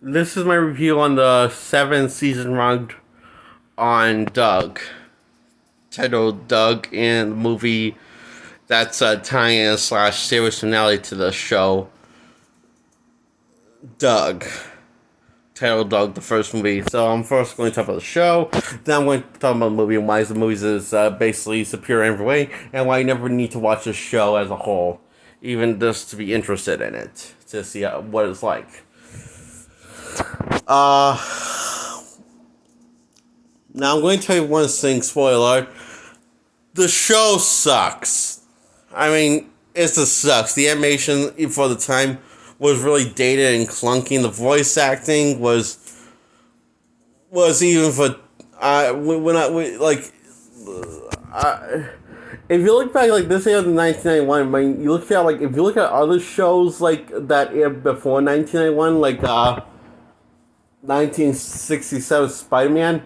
This is my review on the seventh season run on Doug, titled Doug, and the movie that's a tie-in slash series finale to the show, Doug. Titled Doug, the first movie. So I'm first going to talk about the show, then I'm going to talk about the movie and why the movie is basically superior in every way, and why you never need to watch the show as a whole, even just to be interested in it, to see what it's like. Uh, Now I'm going to tell you one thing, spoiler. The show sucks. I mean, it just sucks. The animation for the time was really dated and clunky. The voice acting was even for when I like. If you look back like this year of 1991, I mean, you look at like if you look at other shows like that aired before 1991, like 1967 Spider-Man,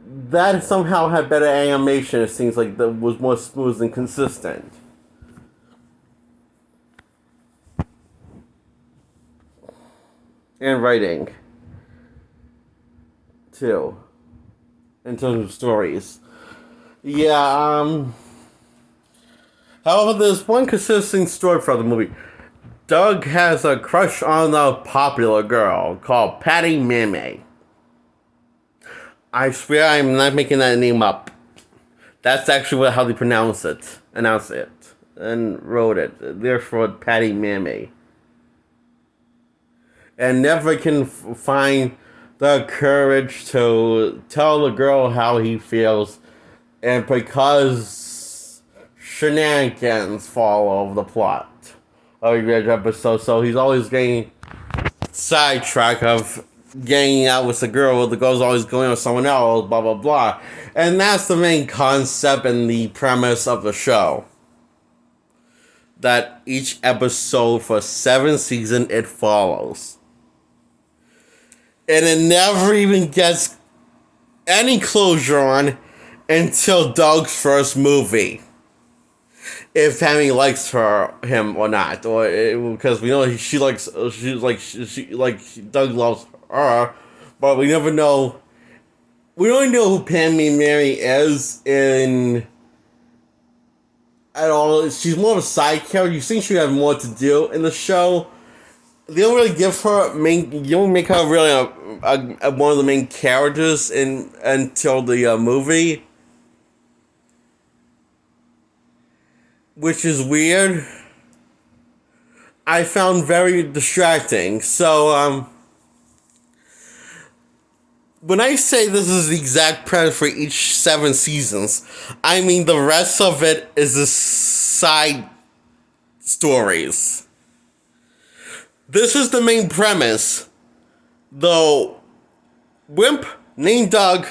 that somehow had better animation. It seems like that was more smooth and consistent. And writing, too, in terms of stories. Yeah, however, there's one consistent story for the movie. Doug has a crush on a popular girl called Patty Mame. I swear I'm not making that name up. That's actually how they announced it, and wrote it. Therefore, Patty Mame. And never can find the courage to tell the girl how he feels, and because shenanigans fall over the plot of each episode, so he's always getting sidetracked of getting out with the girl. The girl's always going with someone else, blah blah blah, and that's the main concept and the premise of the show. That each episode for 7 seasons it follows. And it never even gets any closure on until Doug's first movie. If Tammy likes him or not, or because we know Doug loves her, but we never know. We don't know who Pammy Mary is in at all. She's more of a side character. You think she has more to do in the show. They don't really give her you don't make her really one of the main characters until the movie, which is weird. I found very distracting. So when I say this is the exact premise for each 7 seasons, I mean the rest of it is the side stories. This is the main premise. Though wimp named Doug,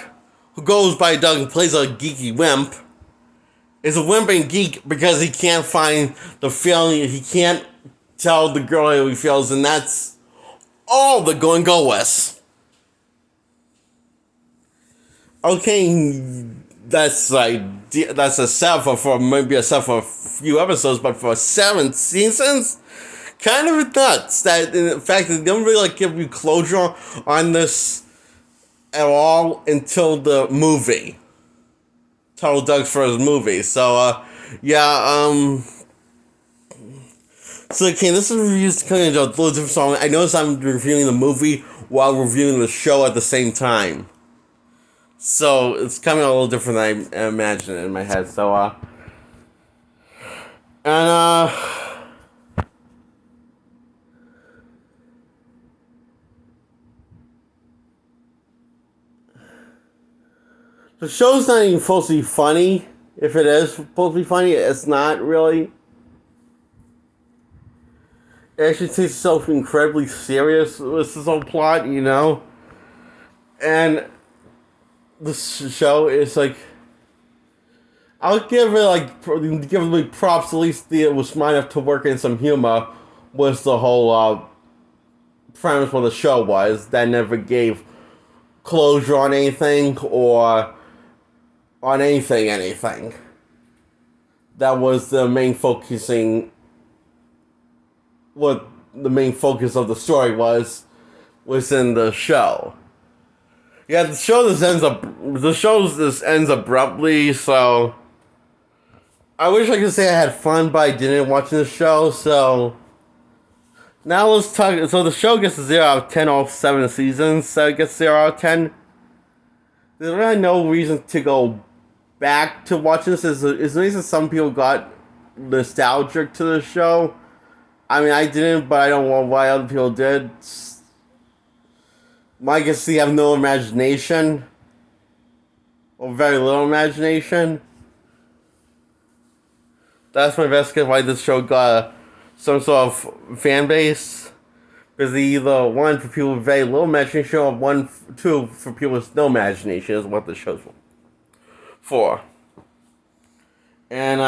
who goes by Doug and plays a geeky wimp, is a wimp and geek because he can't find the feeling. He can't tell the girl how he feels, and that's all they're going to go with. Okay, that's a set for maybe a set for a few episodes, but for 7 seasons, kind of nuts. That in fact they don't really give you closure on this at all until the movie. Total Doug's first movie. So yeah. So okay, this is reviews kind of a little different. So I noticed I'm reviewing the movie while reviewing the show at the same time. So it's coming a little different than I imagined in my head. So and the show's not even supposed to be funny. If it is supposed to be funny, it's not really. It actually takes itself incredibly serious with this whole plot, you know? And the show is like, I'll give it props. At least it was smart enough to work in some humor with the whole premise what the show was. That never gave closure on anything or on anything. That was the main focusing what the main focus of the story was in the show. Yeah, the show just ends abruptly, so I wish I could say I had fun, but I didn't watching the show, so now let's talk. So the show gets a 0 out of 10 all 7 seasons, so it gets 0 out of 10. There's really no reason to go back to watching this. Is the reason some people got nostalgic to the show. I mean, I didn't, but I don't know why other people did. My guess is they have no imagination. Or very little imagination. That's my best guess why this show got some sort of fan base. Because either one for people with very little imagination, or two for people with no imagination is what the show's for. And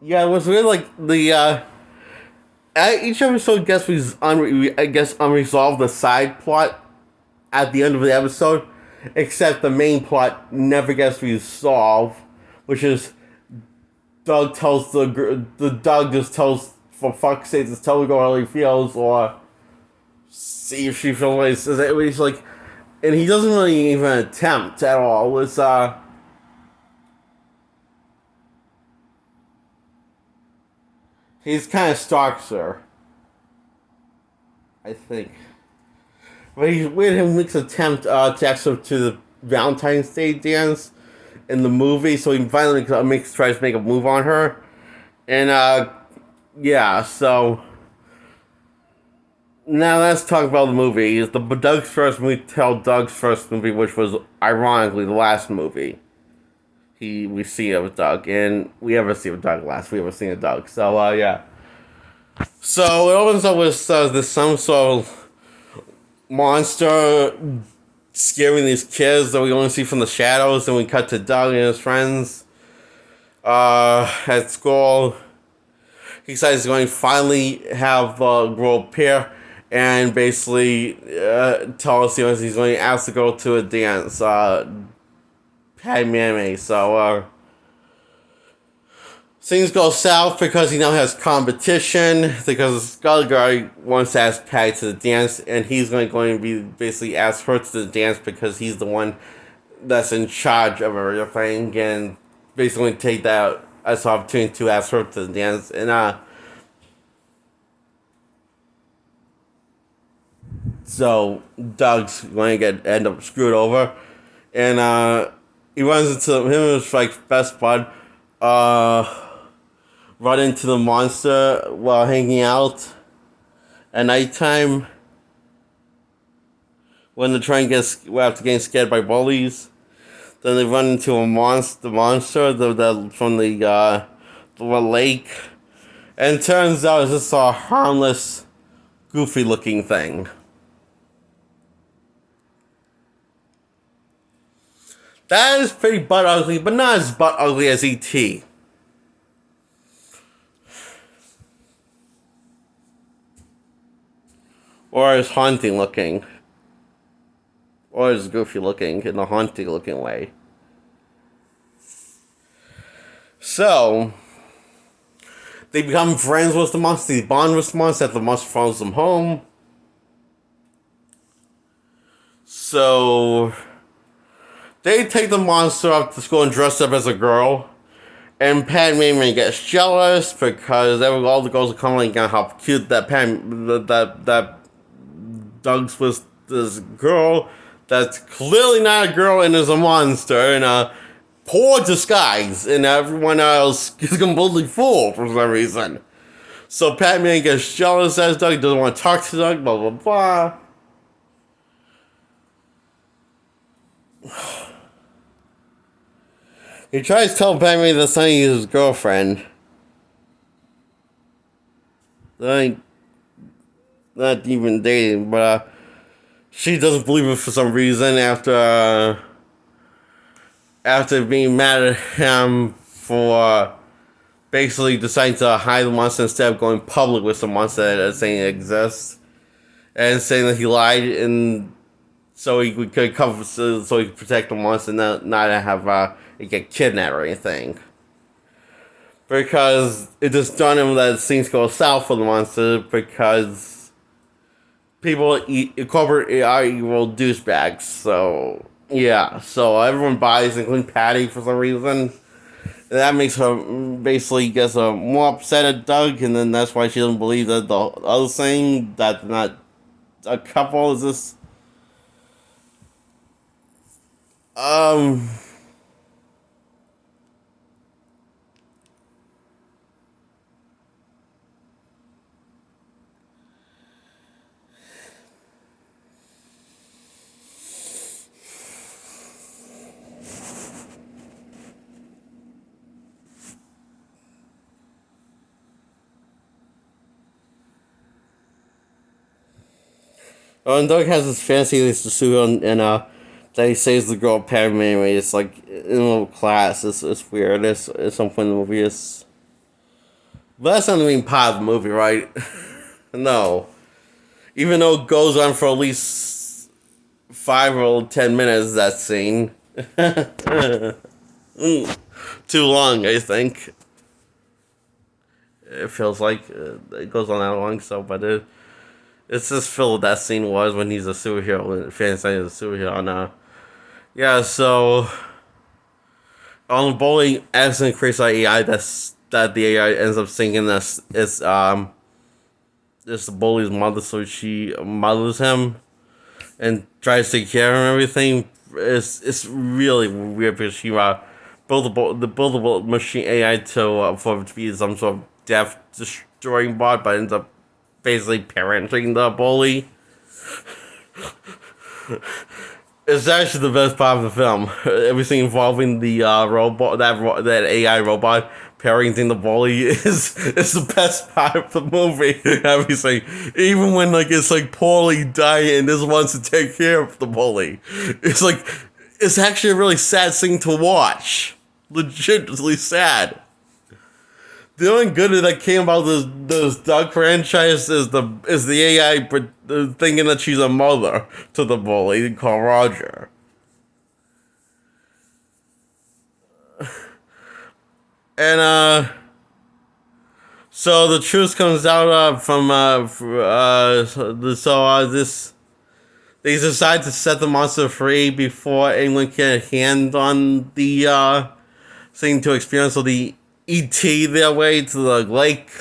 yeah, it was really like the each episode gets unresolved the side plot at the end of the episode, except the main plot never gets resolved, which is Doug tells the Doug just tells, for fuck's sake, just tell the girl how he feels, or see if she feels like it's like, and he doesn't really even attempt at all. It's he's kind of stalks her, I think. But he with him makes an attempt to ask her to the Valentine's Day dance in the movie, so he finally tries to make a move on her, and yeah. So now let's talk about the movie. It's Doug's first movie. Doug's first movie, which was ironically the last movie we see of Doug, and we ever see of Doug last we ever seen of Doug. So yeah. So it opens up with this some sort of monster scaring these kids that we only see from the shadows. Then we cut to Doug and his friends at school. He decides he's going to finally have a girl appear and basically tell us he's going to ask the girl to a dance. Padme. So things go south because he now has competition, because Skarsgård wants to ask Patty to the dance, and he's going to be basically ask her to the dance because he's the one that's in charge of everything, and basically take that as an opportunity to ask her to the dance. And so Doug's going to end up screwed over, and he runs into him and his like best bud. Run into the monster while hanging out at nighttime when they're trying to after getting scared by bullies. Then they run into the monster from the lake, and it turns out it's just a harmless, goofy looking thing. That is pretty butt ugly, but not as butt ugly as E.T. Or as haunting looking. Or as goofy looking in a haunting looking way. So, they become friends with the monster. They bond with the monster. The monster follows them home. So, they take the monster up to school and dress up as a girl. And Padme gets jealous because all the girls are commenting on how cute that Doug's with this girl that's clearly not a girl and is a monster in a poor disguise, and everyone else is completely fooled for some reason. So Padme gets jealous as Doug, doesn't want to talk to Doug, blah blah blah. He tries to tell Padme that Sonny is his girlfriend. They not even dating, but she doesn't believe it for some reason after being mad at him for basically deciding to hide the monster instead of going public with the monster that saying it exists, and saying that he lied and so he could cover, so he could protect the monster and not have it get kidnapped or anything. because it just dawned on him that things go south for the monster because people eat corporate are evil douchebags. So yeah, so everyone buys, including Patty, for some reason. And that makes her basically gets her more upset at Doug, and then that's why she doesn't believe that the other thing that they're not a couple is this. Um. And Doug has this fancy he to sue and that he saves the girl Padme anyway. It's like in a little class. It's weird. It's some point in the movie. But that's not the main part of the movie, right? No. Even though it goes on for at least 5 or 10 minutes, that scene. Too long, I think. It feels like it goes on that long, so, but it's just filled that scene was when he's a superhero, fantasy is a superhero, and yeah, so on the bowling accident creates an AI that the AI ends up thinking this is the bully's mother, so she mothers him and tries to take care of him and everything. It's really weird because she built the machine AI for it to be some sort of death destroying bot, but ends up basically parenting the bully. It's actually the best part of the film. Everything involving the robot, that AI robot parenting the bully is the best part of the movie. Everything, even when like it's like poorly dying and just wants to take care of the bully, it's actually a really sad thing to watch. Legitimately sad. The only good that came about this Doug franchise is the AI thinking that she's a mother to the bully called Roger. And so the truth comes out this they decide to set the monster free before anyone can hand on the thing to experience, so the ET their way to the lake.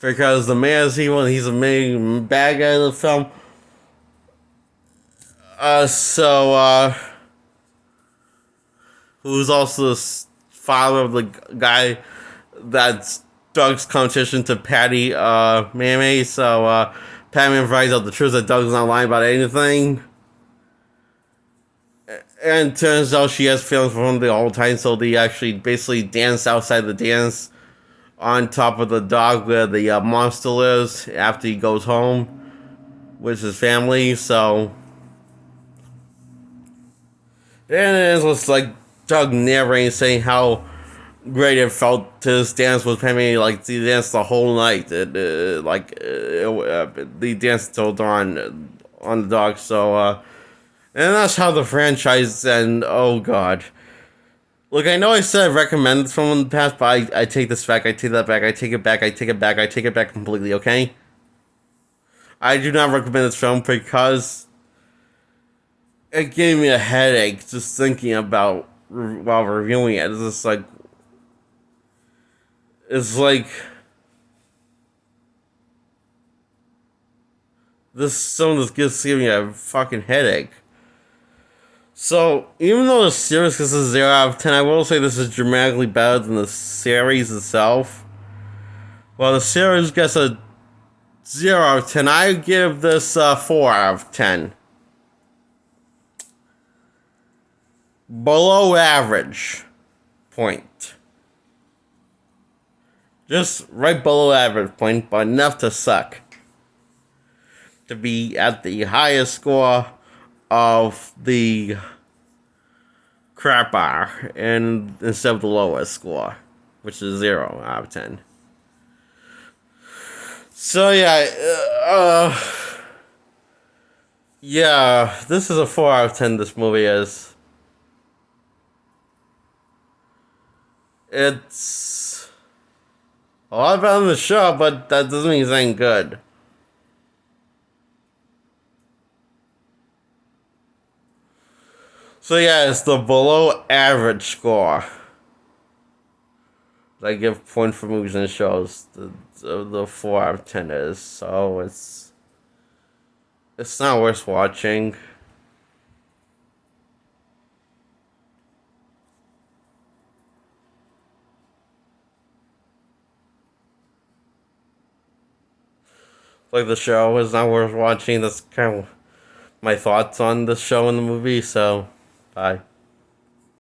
Because the mayor's evil and he's the main bad guy of the film. Who's also the father of the guy that's Doug's competition to Patty Mamie. So Patty finds out the truth that Doug's not lying about anything. And turns out she has feelings for him the whole time, so they actually basically dance outside the dance on top of the dog where the monster lives after he goes home with his family. So, and it was like Doug narrating, saying how great it felt to dance with Pammy. Like, they danced the whole night. They danced till dawn on the dog. So, and that's how the franchise and oh god. Look, I know I said I recommend this film in the past, but I take this back, I take that back, I take it back, I take it back, I take it back completely, okay? I do not recommend this film because it gave me a headache just thinking about while reviewing it. It's like this film just gives me a fucking headache. So, even though the series gets a 0 out of 10, I will say this is dramatically better than the series itself. While the series gets a 0 out of 10, I give this 4 out of 10. Below average point. Just right below average point, but enough to suck. To be at the highest score of the crap bar, and instead of the lowest score, which is 0 out of 10. So yeah, Yeah, this is a 4 out of 10, this movie is. It's a lot better than the show, but that doesn't mean it's ain't good. So yeah, it's the below average score. I give points for movies and shows. The 4 out of 10 is. So it's not worth watching. Like the show is not worth watching. That's kind of my thoughts on the show and the movie. So, bye.